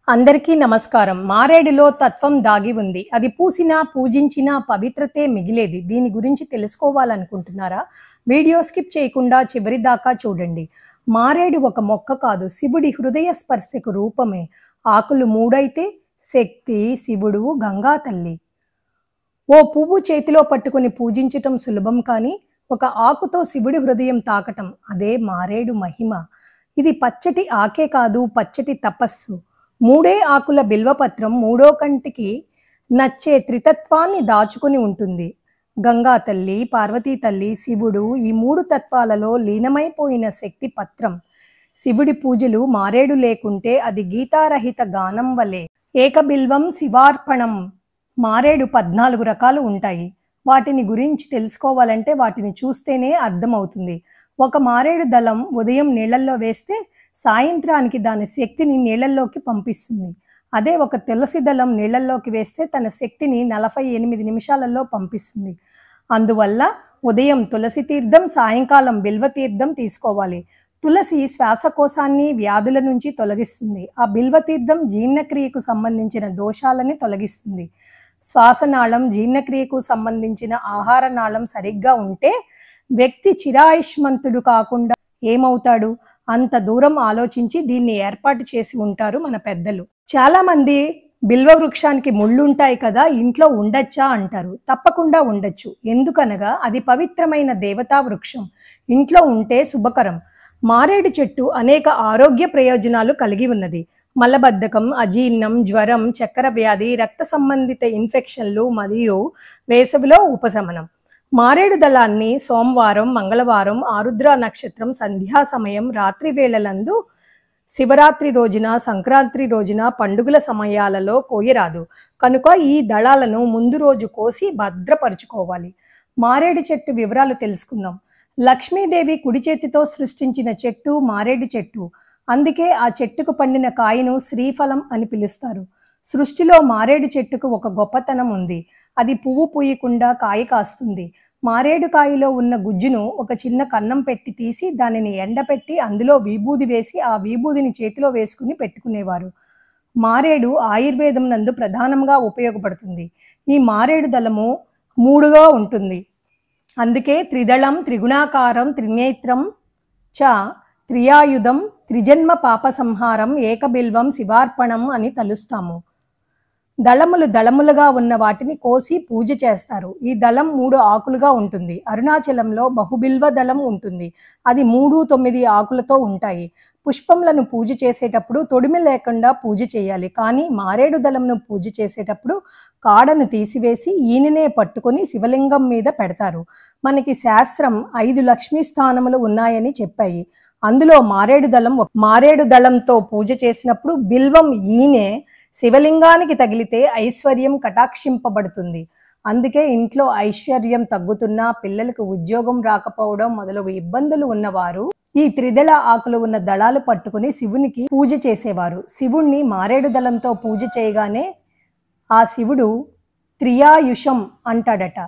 అందరికీ నమస్కారం. మారేడులో తత్వం దాగి ఉంది. అది పూసినా, పూజించినా పవిత్రతే మిగిలేది. దీని గురించి తెలుసుకోవాలనుకుంటున్నారా? వీడియో స్కిప్ చేయకుండా చివరి దాకా చూడండి. మారేడు ఒక మొక్క కాదు, శివుడి హృదయ స్పర్శకు రూపమే. ఆకులు మూడైతే శక్తి, శివుడు, గంగా తల్లి. ఓ పువ్వు చేతిలో పట్టుకుని పూజించటం సులభం కానీ, ఒక ఆకుతో శివుడి హృదయం తాకటం అదే మారేడు మహిమ. ఇది పచ్చటి ఆకే కాదు, పచ్చటి తపస్సు. మూడే ఆకుల బిల్వపత్రం మూడో కంటికి నచ్చే త్రితత్వాన్ని దాచుకుని ఉంటుంది. గంగా తల్లి, పార్వతీ తల్లి, శివుడు ఈ మూడు తత్వాలలో లీనమైపోయిన శక్తి పత్రం. శివుడి పూజలు మారేడు లేకుంటే అది గీతారహిత గానం వలె. ఏకబిల్వం శివార్పణం. మారేడు 14 రకాలు ఉంటాయి. వాటిని గురించి తెలుసుకోవాలంటే వాటిని చూస్తేనే అర్థమవుతుంది. ఒక మారేడు దళం ఉదయం నీళ్ళల్లో వేస్తే సాయంత్రానికి దాని శక్తిని నీళ్ళల్లోకి పంపిస్తుంది. అదే ఒక తులసి దళం నీళ్ళల్లోకి వేస్తే తన శక్తిని 48 నిమిషాలలో పంపిస్తుంది. అందువల్ల ఉదయం తులసి తీర్థం, సాయంకాలం బిల్వ తీర్థం తీసుకోవాలి. తులసి శ్వాసకోశాన్ని వ్యాధుల నుంచి తొలగిస్తుంది. ఆ బిల్వ తీర్థం జీర్ణక్రియకు సంబంధించిన దోషాలని తొలగిస్తుంది. శ్వాసనాళం, జీర్ణక్రియకు సంబంధించిన ఆహార నాళం సరిగ్గా ఉంటే వ్యక్తి చిరాయుష్మంతుడు కాకుండా ఏమవుతాడు? అంత దూరం ఆలోచించి దీన్ని ఏర్పాటు చేసి ఉంటారు మన పెద్దలు. చాలా మంది బిల్వ వృక్షానికి ముళ్ళుంటాయి కదా, ఇంట్లో ఉండొచ్చా అంటారు. తప్పకుండా ఉండొచ్చు. ఎందుకనగా అది పవిత్రమైన దేవతా వృక్షం. ఇంట్లో ఉంటే శుభకరం. మారేడు చెట్టు అనేక ఆరోగ్య ప్రయోజనాలు కలిగి ఉన్నది. మలబద్ధకం, అజీర్ణం, జ్వరం, చక్కెర వ్యాధి, రక్త సంబంధిత ఇన్ఫెక్షన్లు మరియు వేసవిలో ఉపశమనం. మారేడు దళాన్ని సోమవారం, మంగళవారం, ఆరుద్ర నక్షత్రం, సంధ్యా సమయం, రాత్రి వేళలందు, శివరాత్రి రోజున, సంక్రాంతి రోజున, పండుగల సమయాలలో కోయరాదు. కనుక ఈ దళాలను ముందు రోజు కోసి భద్రపరుచుకోవాలి. మారేడు చెట్టు వివరాలు తెలుసుకుందాం. లక్ష్మీదేవి కుడి చేతితో సృష్టించిన చెట్టు మారేడు చెట్టు. అందుకే ఆ చెట్టుకు పండిన కాయను శ్రీఫలం అని పిలుస్తారు. సృష్టిలో మారేడు చెట్టుకు ఒక గొప్పతనం ఉంది. అది పువ్వు పూయకుండా కాయ కాస్తుంది. మారేడు కాయలో ఉన్న గుజ్జును ఒక చిన్న కన్నం పెట్టి తీసి దానిని ఎండపెట్టి అందులో విభూది వేసి ఆ విభూదిని చేతిలో వేసుకుని పెట్టుకునేవారు. మారేడు ఆయుర్వేదం నందు ప్రధానంగా ఉపయోగపడుతుంది. ఈ మారేడు దళము మూడుగా ఉంటుంది. అందుకే త్రిదళం, త్రిగుణాకారం, త్రినేత్రం చ త్రియాయుధం, త్రిజన్మ పాప సంహారం, ఏకబిల్వం శివార్పణం అని తలుస్తాము. దళములుగా ఉన్న వాటిని కోసి పూజ చేస్తారు. ఈ దళం 3 ఆకులుగా ఉంటుంది. అరుణాచలంలో బహుబిల్వ దళం ఉంటుంది. అది 3, 9 ఆకులతో ఉంటాయి. పుష్పములను పూజ చేసేటప్పుడు తొడిమి లేకుండా పూజ చేయాలి. కానీ మారేడు దళంను పూజ చేసేటప్పుడు కాడను తీసివేసి ఈయననే పట్టుకొని శివలింగం మీద పెడతారు. మనకి శాస్త్రం 5 లక్ష్మీ స్థానములు ఉన్నాయని చెప్పాయి. అందులో మారేడు దళంతో పూజ చేసినప్పుడు బిల్వం ఈయనే శివలింగానికి తగిలితే ఐశ్వర్యం కటాక్షింపబడుతుంది. అందుకే ఇంట్లో ఐశ్వర్యం తగ్గుతున్నా, పిల్లలకు ఉద్యోగం రాకపోవడం మొదలగు ఇబ్బందులు ఉన్నవారు ఈ త్రిదళ ఆకులు ఉన్న దళాలు పట్టుకుని శివునికి పూజ చేసేవారు. శివుణ్ణి మారేడు దళంతో పూజ చేయగానే ఆ శివుడు త్రియాయుషం అంటాడట.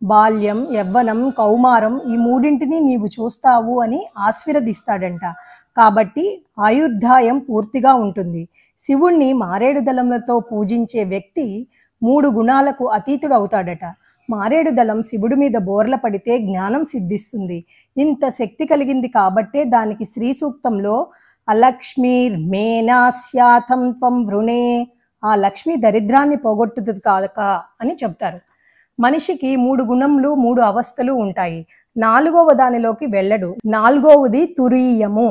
బాల్యం, యవ్వనం, కౌమారం ఈ మూడింటిని నీవు చూస్తావు అని ఆశీర్వదిస్తాడంట. కాబట్టి ఆయుర్దాయం పూర్తిగా ఉంటుంది. శివుణ్ణి మారేడు దళంలతో పూజించే వ్యక్తి 3 గుణాలకు అతీతుడు అవుతాడట. మారేడు దళం శివుడి మీద బోర్ల పడితే జ్ఞానం సిద్ధిస్తుంది. ఇంత శక్తి కలిగింది కాబట్టే దానికి శ్రీ సూక్తంలో అలక్ష్మీర్మేనాస్యాతం త్వం వృణే, ఆ లక్ష్మి దరిద్రాన్ని పోగొట్టుతుంది కాదక అని చెప్తారు. మనిషికి 3 గుణములు, 3 అవస్థలు ఉంటాయి. 4వ దానిలోకి వెళ్ళడు. 4వది తురీయము.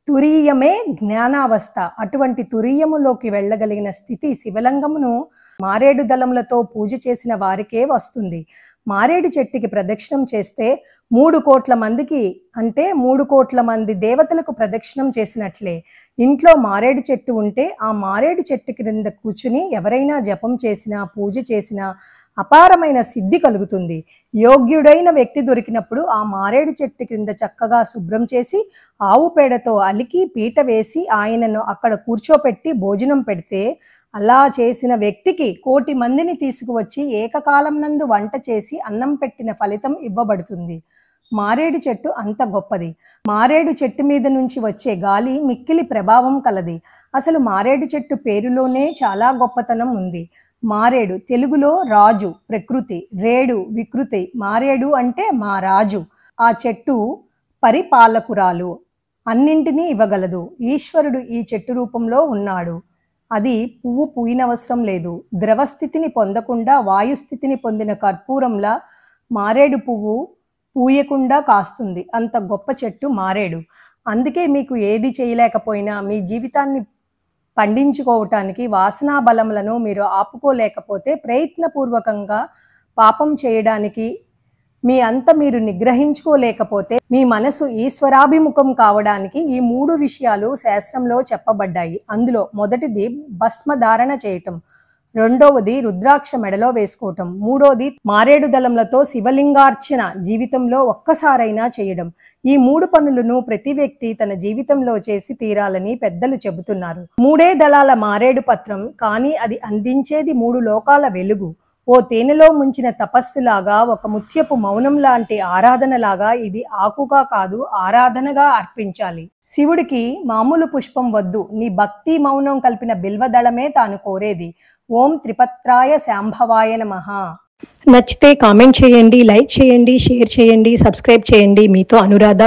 తురీయమే జ్ఞానావస్థ. అటువంటి తురీయములోకి వెళ్ళగలిగిన స్థితి శివలింగమును మారేడు దళములతో పూజ చేసిన వారికే వస్తుంది. మారేడు చెట్టుకి ప్రదక్షిణం చేస్తే 3 కోట్ల మందికి, అంటే 3 కోట్ల మంది దేవతలకు ప్రదక్షిణం చేసినట్లే. ఇంట్లో మారేడు చెట్టు ఉంటే ఆ మారేడు చెట్టు క్రింద కూర్చుని ఎవరైనా జపం చేసినా, పూజ చేసినా అపారమైన సిద్ధి కలుగుతుంది. యోగ్యుడైన వ్యక్తి దొరికినప్పుడు ఆ మారేడు చెట్టు క్రింద చక్కగా శుభ్రం చేసి ఆవు పేడతో అలికి పీట వేసి ఆయనను అక్కడ కూర్చోపెట్టి భోజనం పెడితే అలా చేసిన వ్యక్తికి 1 కోటి మందిని తీసుకువచ్చి ఏకకాలం నందు వంట చేసి అన్నం పెట్టిన ఫలితం ఇవ్వబడుతుంది. మారేడు చెట్టు అంత గొప్పది. మారేడు చెట్టు మీద నుంచి వచ్చే గాలి మిక్కిలి ప్రభావం కలది. అసలు మారేడు చెట్టు పేరులోనే చాలా గొప్పతనం ఉంది. మారేడు తెలుగులో రాజు, ప్రకృతి, రేడు వికృతి. మారేడు అంటే మా రాజు. ఆ చెట్టు పరిపాలకురాలు, అన్నింటినీ ఇవ్వగలదు. ఈశ్వరుడు ఈ చెట్టు రూపంలో ఉన్నాడు. అది పువ్వు పూయనవసరం లేదు. ద్రవస్థితిని పొందకుండా వాయుస్థితిని పొందిన కర్పూరంలా మారేడు పువ్వు పూయకుండా కాస్తుంది. అంత గొప్ప చెట్టు మారేడు. అందుకే మీకు ఏది చేయలేకపోయినా మీ జీవితాన్ని పండించుకోవటానికి వాసనా బలములను మీరు ఆపుకోలేకపోతే, ప్రయత్నపూర్వకంగా పాపం చేయడానికి మీ అంత మీరు నిగ్రహించుకోలేకపోతే, మీ మనసు ఈశ్వరాభిముఖం కావడానికి ఈ 3 విషయాలు శాస్త్రంలో చెప్పబడ్డాయి. అందులో మొదటిది భస్మధారణ చేయటం, రెండవది రుద్రాక్ష మెడలో వేసుకోవటం, మూడోది మారేడు దళములతో శివలింగార్చన జీవితంలో ఒక్కసారైనా చేయడం. ఈ 3 పనులను ప్రతి వ్యక్తి తన జీవితంలో చేసి తీరాలని పెద్దలు చెబుతున్నారు. 3 దళాల మారేడు పత్రం, కానీ అది అందించేది 3 లోకాల వెలుగు. ఓ తేనెలో ముంచిన తపస్సులాగా, ఒక ముత్యపు మౌనం లాంటి ఆరాధనలాగా ఇది ఆకుగా కాదు, ఆరాధనగా అర్పించాలి. శివుడికి మామూలు పుష్పం వద్దు, నీ భక్తి మౌనం కలిపిన బిల్వదళమే తాను కోరేది. ఓం త్రిపత్రాయ శాంభవాయ నమః. నచ్చితే కామెంట్ చేయండి, లైక్ చేయండి, షేర్ చేయండి, సబ్స్క్రైబ్ చేయండి. మీతో అనురాధ.